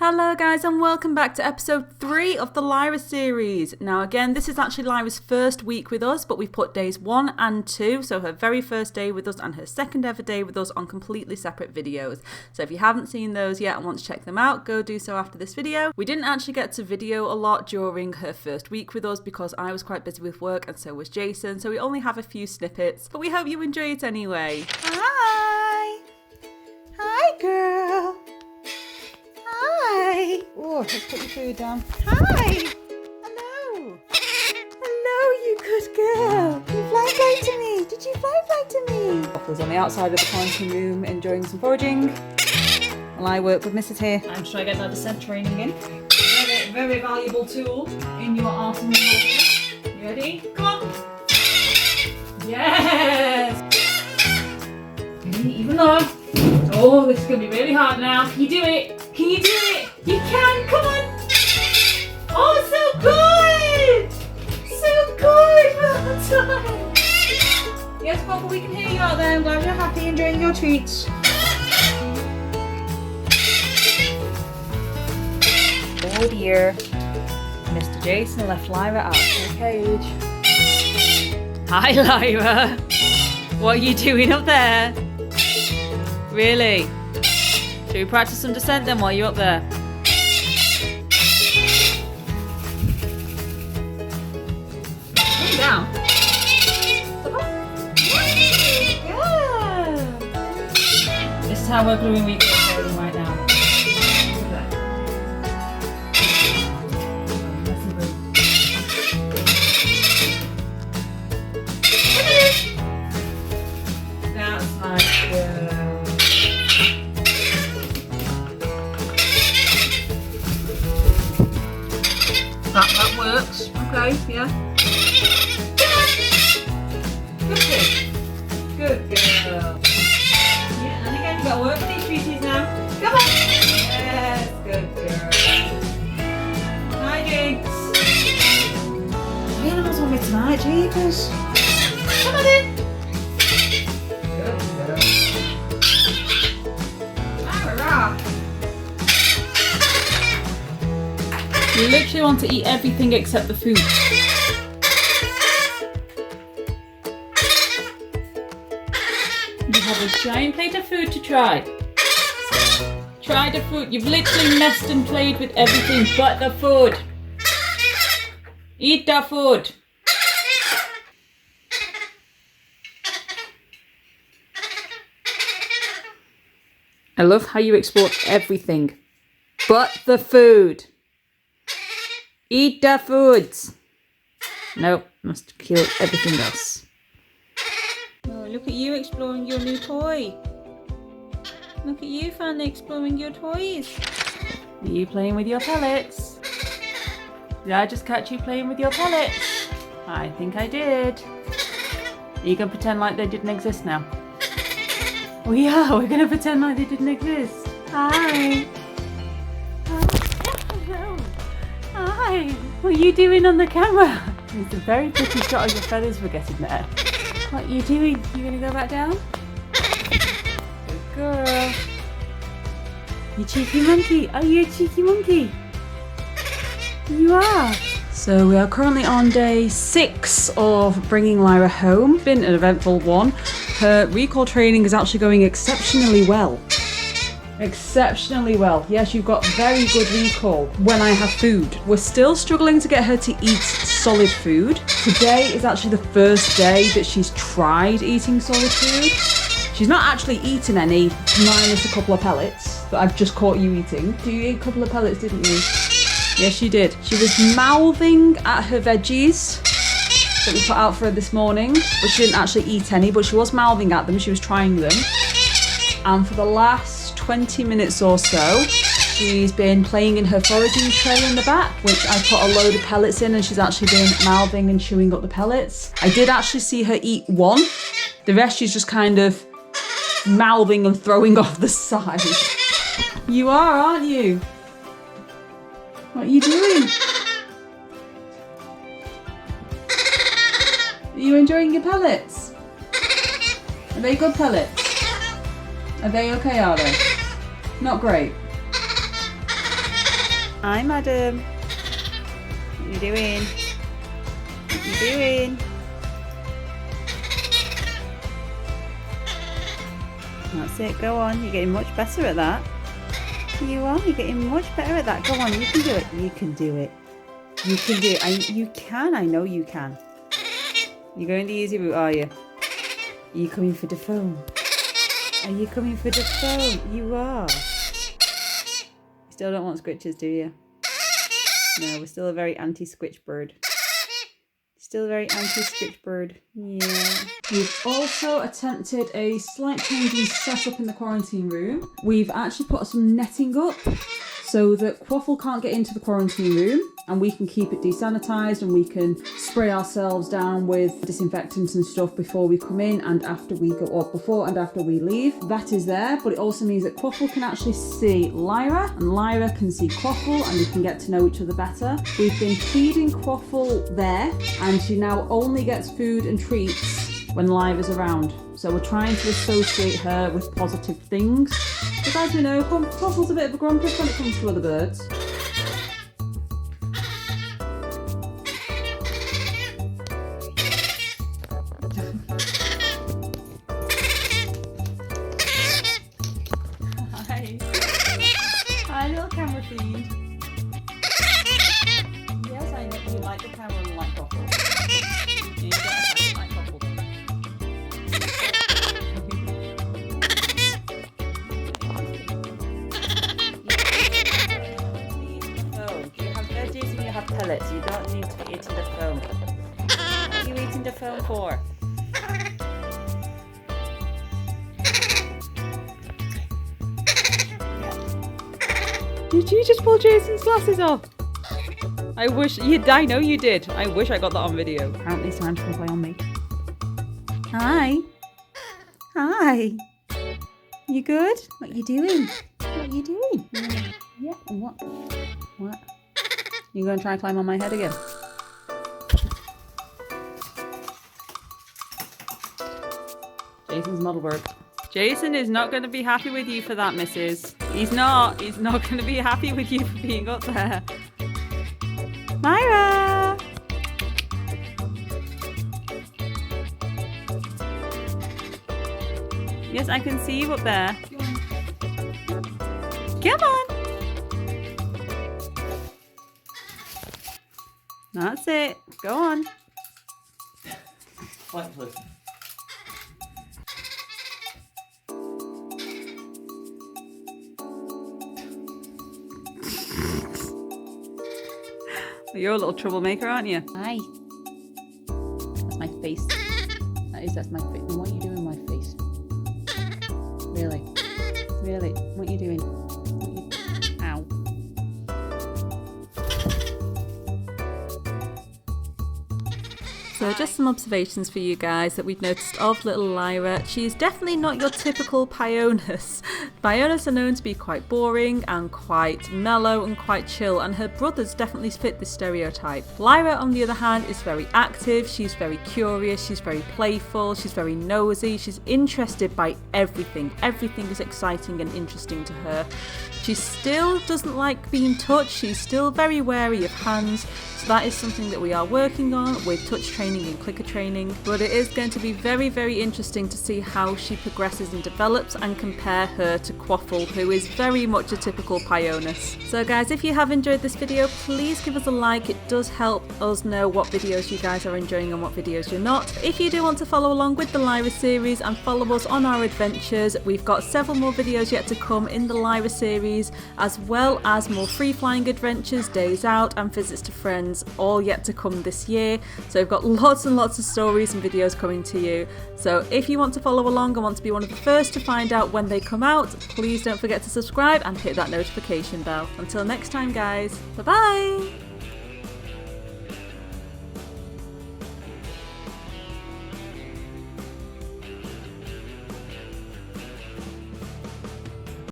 Hello guys and welcome back to episode 3 of the Lyra series. Now again, this is actually Lyra's first week with us, but we've put days 1 and 2, so her very first day with us and her second ever day with us on completely separate videos. So if you haven't seen those yet and want to check them out, go do so after this video. We didn't actually get to video a lot during her first week with us because I was quite busy with work and so was Jason, so we only have a few snippets, but we hope you enjoy it anyway. Hi! Hi, girl! Hi! Oh, let's put your food down. Hi! Hello! Hello, you good girl! You fly to me! Did you fly to me? Offers on the outside of the quarantine room enjoying some foraging while I work with Mrs. here. I'm trying to get another scent training in. Very valuable tool in your arsenal. You ready? Come on! Yes! Even though. Oh, this is going to be really hard now. Can you do it? Can you do it? You can! Come on! Oh, so good! So good! Well done! Yes, Papa, we can hear you out there. I'm glad you're happy enjoying your treats. Oh dear. Mr. Jason left Lyra out of her cage. Hi, Lyra. What are you doing up there? Really? Should we practice some descent then while you're up there? Come down. Yeah. This is how we're gluing week right now. That's nice, girl. That works. Okay, yeah. Good girl. Yeah, and again, you've got to work with these treaties now. Come on. Yes, good girl. Hi, Jinx. The animals on me tonight, jeepers. Come on in. Good girl. Lyra. You literally want to eat everything except the food. You have a giant plate of food to try. Try the food. You've literally messed and played with everything but the food. Eat the food. I love how you explored everything but the food. Eat the foods. Nope, must kill everything else. Oh, look at you exploring your new toy. Look at you finally exploring your toys. Are you playing with your pellets? Did I just catch you playing with your pellets? I think I did. Are you going to pretend like they didn't exist now? We are. We're going to pretend like they didn't exist. Hi. Hi, what are you doing on the camera? It's a very pretty shot of your feathers we're getting there. What are you doing? You gonna go back down? Good girl. You cheeky monkey. Are you a cheeky monkey? You are. So we are currently on day 6 of bringing Lyra home. Been an eventful one. Her recall training is actually going exceptionally well. Exceptionally well. Yes, you've got very good recall when I have food. We're still struggling to get her to eat solid food. Today is actually the first day that she's tried eating solid food. She's not actually eaten any, minus a couple of pellets that I've just caught you eating. You ate a couple of pellets, didn't you? Yes, you did. She was mouthing at her veggies that we put out for her this morning, but she didn't actually eat any, but she was mouthing at them. She was trying them. And for the last 20 minutes or so, she's been playing in her foraging tray in the back, which I put a load of pellets in, and she's actually been mouthing and chewing up the pellets. I did actually see her eat one. The rest she's just kind of mouthing and throwing off the side. You are, aren't you? What are you doing? Are you enjoying your pellets? Are they good pellets? Are they okay, are they? Not great. Hi, madam. What are you doing? What are you doing? That's it, go on. You're getting much better at that. You are, you're getting much better at that. Go on, you can do it. You can do it. You can do it. You can, I know you can. You're going the easy route, are you? Are you coming for the phone? Are you coming for the phone? You are. You still don't want scritches, do you? No, we're still a very anti-squitch bird. Still a very anti-squitch bird. Yeah. We've also attempted a slight change in setup in the quarantine room. We've actually put some netting up so that Quaffle can't get into the quarantine room, and we can keep it desanitized, and we can spray ourselves down with disinfectants and stuff before we come in and after we go up, before and after we leave. That is there, but it also means that Quaffle can actually see Lyra, and Lyra can see Quaffle, and we can get to know each other better. We've been feeding Quaffle there, and she now only gets food and treats when Lyra's around. So we're trying to associate her with positive things. But as we know, Quaffle's a bit of a grumpus when it comes to other birds. Hi. Hi, little camera feed. Yes, I know you like the camera and like Quaffle. You don't like Quaffle. You have pellets, you don't need to be eating the foam. What are you eating the foam for? Did you just pull Jason's glasses off? I know you did. I wish I got that on video. Apparently it's time to play on me. Hi. Hi. You good? What are you doing? What are you doing? Yeah, what? What? You going to try and climb on my head again? Jason's model work. Jason is not going to be happy with you for that, missus. He's not. He's not going to be happy with you for being up there. Lyra! Yes, I can see you up there. Come on! That's it. Go on. Quite close. You're a little troublemaker, aren't you? Hi. That's my face. That's my face. What are you doing with my face? Really? Really? What are you doing? Ow. So just some observations for you guys that we've noticed of little Lyra. She's definitely not your typical Pionus. Pionus are known to be quite boring and quite mellow and quite chill, and her brothers definitely fit this stereotype. Lyra, on the other hand, is very active, she's very curious, she's very playful, she's very nosy, she's interested by everything. Everything is exciting and interesting to her. She still doesn't like being touched, she's still very wary of hands, so that is something that we are working on with touch training and clicker training, but it is going to be very, very interesting to see how she progresses and develops and compare her to Quaffle, who is very much a typical Pionus. So guys, if you have enjoyed this video, please give us a like. It does help us know what videos you guys are enjoying and what videos you're not. If you do want to follow along with the Lyra series and follow us on our adventures, we've got several more videos yet to come in the Lyra series, as well as more free flying adventures, days out and visits to friends, all yet to come this year. So we've got lots and lots of stories and videos coming to you. So if you want to follow along and want to be one of the first to find out when they come out, please don't forget to subscribe and hit that notification bell. Until next time guys, bye bye!